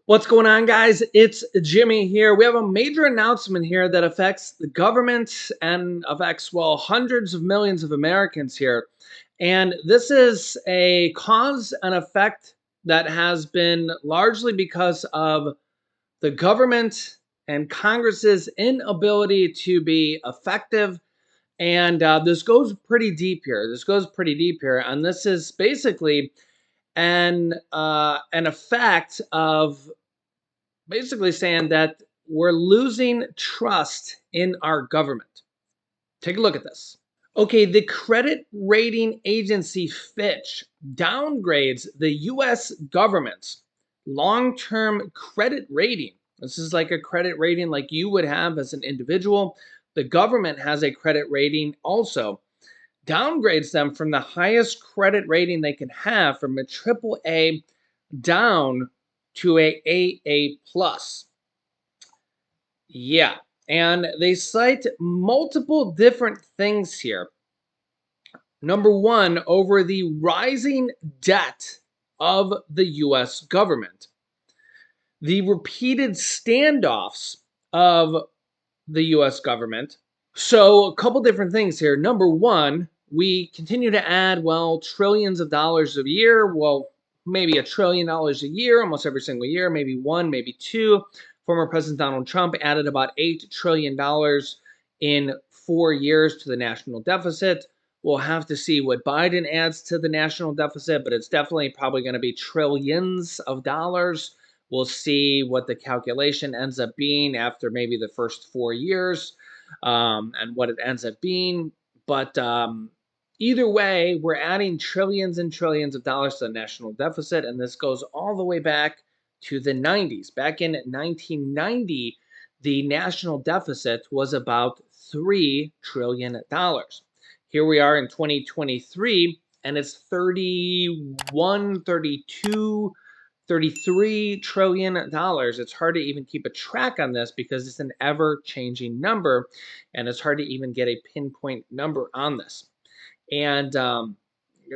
What's going on, guys? It's Jimmy here. We have a major announcement here that affects the government and affects, well, hundreds of millions of Americans here. And this is a cause and effect that has been largely because of the government and Congress's inability to be effective. And this goes pretty deep here. And this is basically an effect of basically saying that we're losing trust in our government. Take a look at this. Okay, the credit rating agency Fitch downgrades the US government's long term credit rating. This is like a credit rating like you would have as an individual. The government has a credit rating also. Downgrades them from the highest credit rating they can have from a triple A down to a AA plus. Yeah, and they cite multiple different things here. Number one, over the rising debt of the US government, the repeated standoffs of the US government. So, a couple different things here. Number one, we continue to add, well, trillions of dollars a year. Well, maybe $1 trillion a year, almost every single year, maybe one, maybe two. Former President Donald Trump added about $8 trillion in 4 years to the national deficit. We'll have to see what Biden adds to the national deficit, but it's definitely probably going to be trillions of dollars. We'll see what the calculation ends up being after maybe the first 4 years and what it ends up being. But either way, we're adding trillions and trillions of dollars to the national deficit, and this goes all the way back to the 90s. Back in 1990, the national deficit was about $3 trillion. Here we are in 2023, and it's 31, 32, $33 trillion. It's hard to even keep a track on this because it's an ever changing number, and it's hard to even get a pinpoint number on this. And in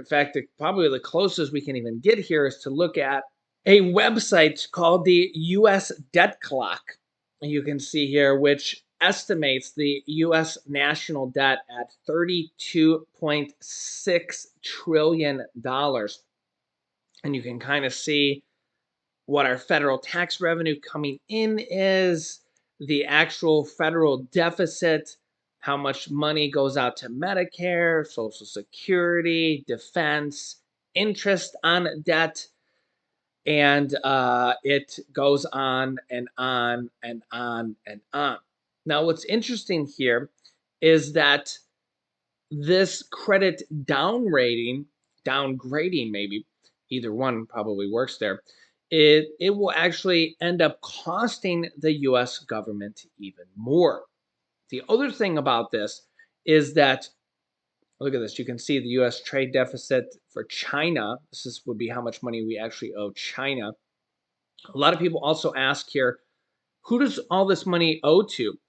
fact, probably the closest we can even get here is to look at a website called the US Debt Clock. You can see here, which estimates the US national debt at $32.6 trillion. And you can kind of see what our federal tax revenue coming in is, the actual federal deficit, how much money goes out to Medicare, Social Security, defense, interest on debt, and it goes on and on and on and on. Now, what's interesting here is that this credit downgrading maybe, either one probably works there, it will actually end up costing the US government even more. The other thing about this is that, look at this, you can see the US trade deficit for China. Would be how much money we actually owe China. A lot of people also ask here, who does all this money owe to?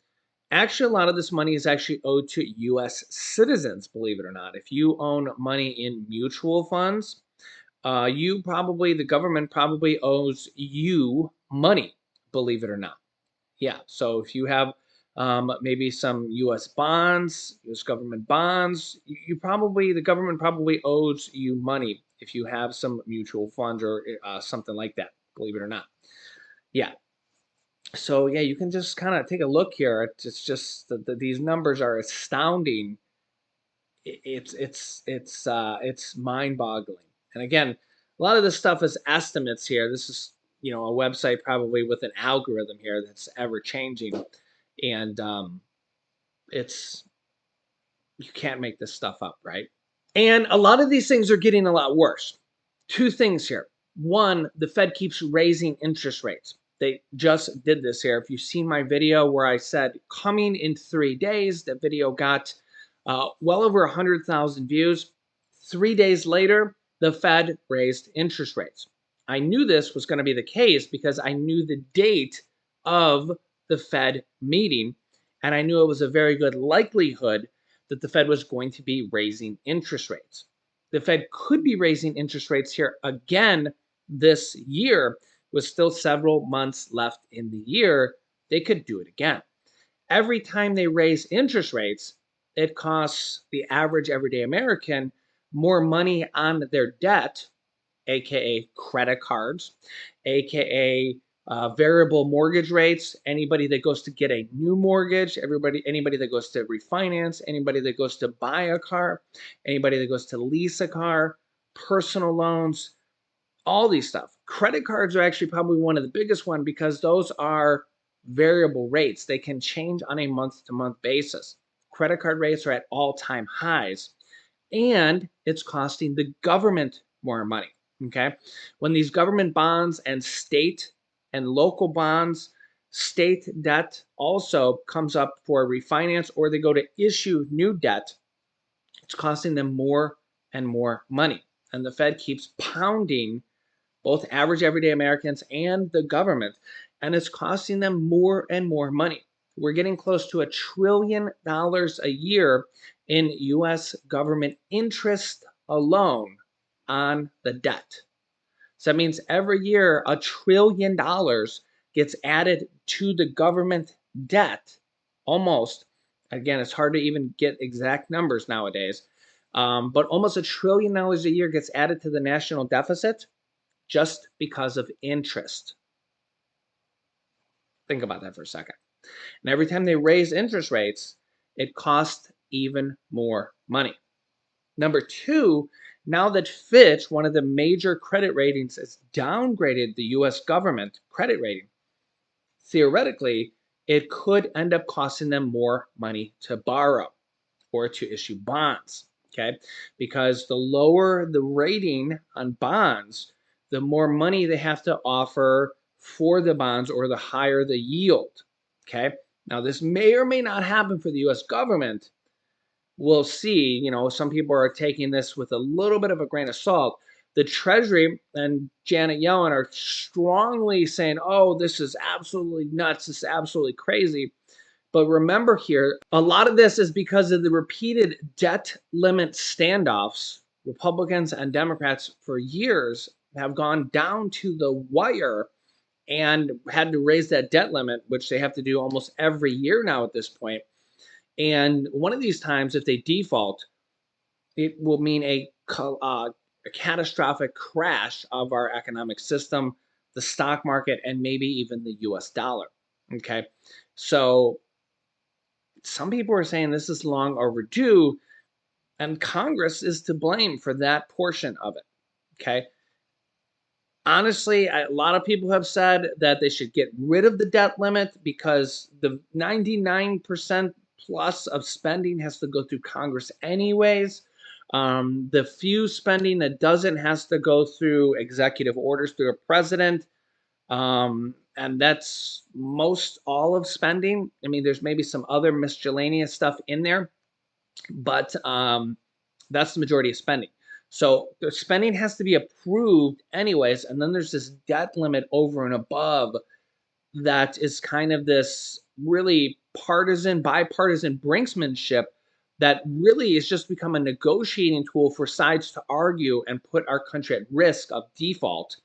Actually, a lot of this money is actually owed to US citizens, believe it or not. If you own money in mutual funds, the government probably owes you money, believe it or not. Yeah, so if you have maybe some US bonds, US government bonds, the government probably owes you money if you have some mutual funds or something like that, believe it or not. Yeah. So yeah, you can just kind of take a look here. It's just that these numbers are astounding. It's mind-boggling. And again, a lot of this stuff is estimates here. This is a website probably with an algorithm here that's ever changing, and it's you can't make this stuff up, right? And a lot of these things are getting a lot worse. Two things here. One, the Fed keeps raising interest rates. They just did this here. If you've seen my video where I said coming in 3 days, that video got well over 100,000 views. 3 days later, the Fed raised interest rates. I knew this was going to be the case because I knew the date of the Fed meeting, and I knew it was a very good likelihood that the Fed was going to be raising interest rates. The Fed could be raising interest rates here again this year with still several months left in the year, they could do it again. Every time they raise interest rates, it costs the average everyday American more money on their debt, aka credit cards, aka variable mortgage rates. Anybody that goes to get a new mortgage, anybody that goes to refinance, anybody that goes to buy a car, anybody that goes to lease a car, personal loans, all these stuff. Credit cards are actually probably one of the biggest one because those are variable rates. They can change on a month-to-month basis. Credit card rates are at all-time highs, and it's costing the government more money. Okay, when these government bonds and state and local bonds, state debt also comes up for refinance, or they go to issue new debt, it's costing them more and more money. And the Fed keeps pounding both average everyday Americans and the government, and it's costing them more and more money. We're getting close to $1 trillion a year in US government interest alone on the debt. So that means every year $1 trillion gets added to the government debt. Almost, again, it's hard to even get exact numbers nowadays, but almost $1 trillion a year gets added to the national deficit just because of interest. Think about that for a second. And every time they raise interest rates, it costs even more money. Number two, now that Fitch, one of the major credit ratings, has downgraded the US government credit rating, theoretically, it could end up costing them more money to borrow or to issue bonds. Okay, because the lower the rating on bonds, the more money they have to offer for the bonds, or the higher the yield. Okay, now this may or may not happen for the US government. We'll see. Some people are taking this with a little bit of a grain of salt. The Treasury and Janet Yellen are strongly saying, oh, this is absolutely nuts. This is absolutely crazy. But remember here, a lot of this is because of the repeated debt limit standoffs. Republicans and Democrats for years have gone down to the wire and had to raise that debt limit, which they have to do almost every year now at this point. And one of these times, if they default, it will mean a catastrophic crash of our economic system, the stock market, and maybe even the US dollar. Okay. So some people are saying this is long overdue, and Congress is to blame for that portion of it. Okay. Honestly, a lot of people have said that they should get rid of the debt limit because the 99% plus of spending has to go through Congress anyways. The few spending that doesn't has to go through executive orders through a president. And that's most all of spending. I mean, there's maybe some other miscellaneous stuff in there, but that's the majority of spending. So the spending has to be approved anyways, and then there's this debt limit over and above that is kind of this really bipartisan brinksmanship that really has just become a negotiating tool for sides to argue and put our country at risk of default.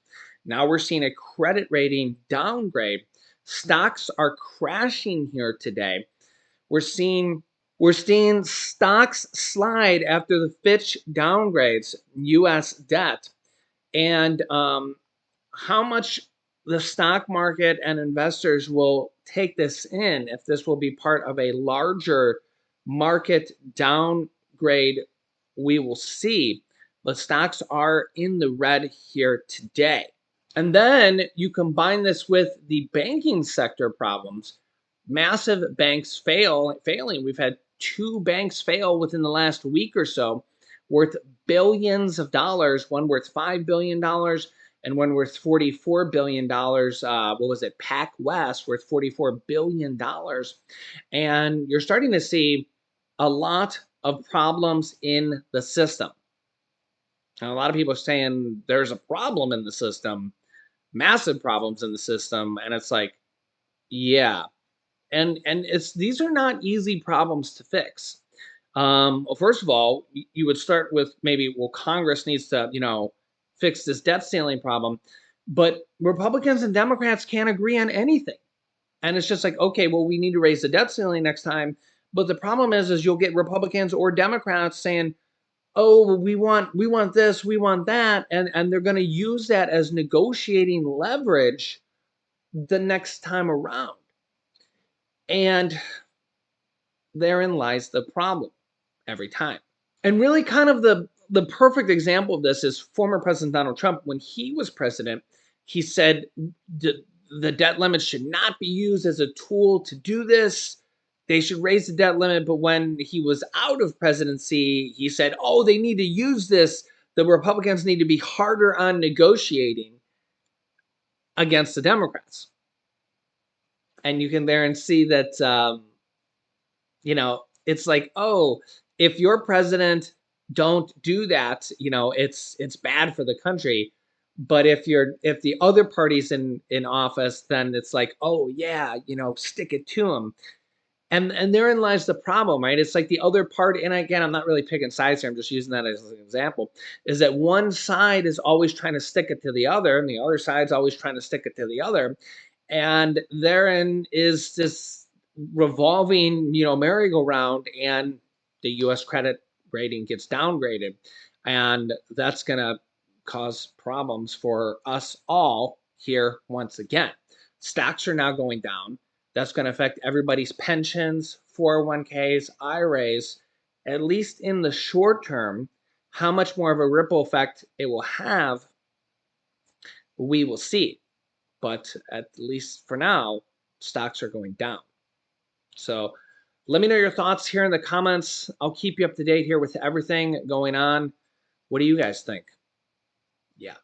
Now we're seeing a credit rating downgrade. Stocks are crashing here today. We're seeing stocks slide after the Fitch downgrades U.S. debt, and how much the stock market and investors will take this in, if this will be part of a larger market downgrade, we will see. But stocks are in the red here today. And then you combine this with the banking sector problems. Massive banks failing. We've had 2 banks fail within the last week or so, worth billions of dollars, one worth $5 billion and one worth $44 billion. What was it? PacWest worth $44 billion. And you're starting to see a lot of problems in the system. And a lot of people are saying there's a problem in the system, massive problems in the system. And it's like, yeah. And these are not easy problems to fix. Well, first of all, you would start with maybe, well, Congress needs to, fix this debt ceiling problem. But Republicans and Democrats can't agree on anything. And it's just like, okay, well, we need to raise the debt ceiling next time. But the problem is you'll get Republicans or Democrats saying, oh, we want this, we want that, and they're going to use that as negotiating leverage the next time around. And therein lies the problem every time. And really kind of the perfect example of this is former President Donald Trump. When he was president, he said the debt limit should not be used as a tool to do this. They should raise the debt limit. But when he was out of presidency, he said, oh, they need to use this. The Republicans need to be harder on negotiating against the Democrats. And you can there and see that, it's like, oh, if you're president, don't do that. It's bad for the country. But if the other party's in office, then it's like, oh yeah, stick it to them. And therein lies the problem, right? It's like the other party, and again, I'm not really picking sides here. I'm just using that as an example. Is that one side is always trying to stick it to the other, and the other side's always trying to stick it to the other, and therein is this revolving, merry-go-round, and the U.S. credit rating gets downgraded, and that's gonna cause problems for us all here once again. Stocks are now going down. That's going to affect everybody's pensions, 401ks, IRAs, at least in the short term. How much more of a ripple effect it will have, we will see. But at least for now, stocks are going down. So let me know your thoughts here in the comments. I'll keep you up to date here with everything going on. What do you guys think? Yeah.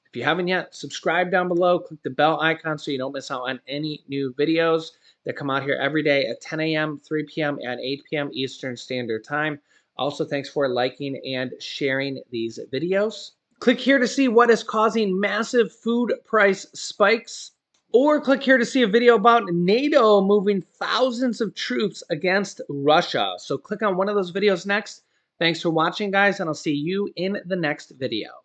If you haven't yet, subscribe down below. Click the bell icon so you don't miss out on any new videos that come out here every day at 10 a.m., 3 p.m., and 8 p.m. Eastern Standard Time. Also, thanks for liking and sharing these videos. Click here to see what is causing massive food price spikes, or click here to see a video about NATO moving thousands of troops against Russia. So click on one of those videos next. Thanks for watching, guys, and I'll see you in the next video.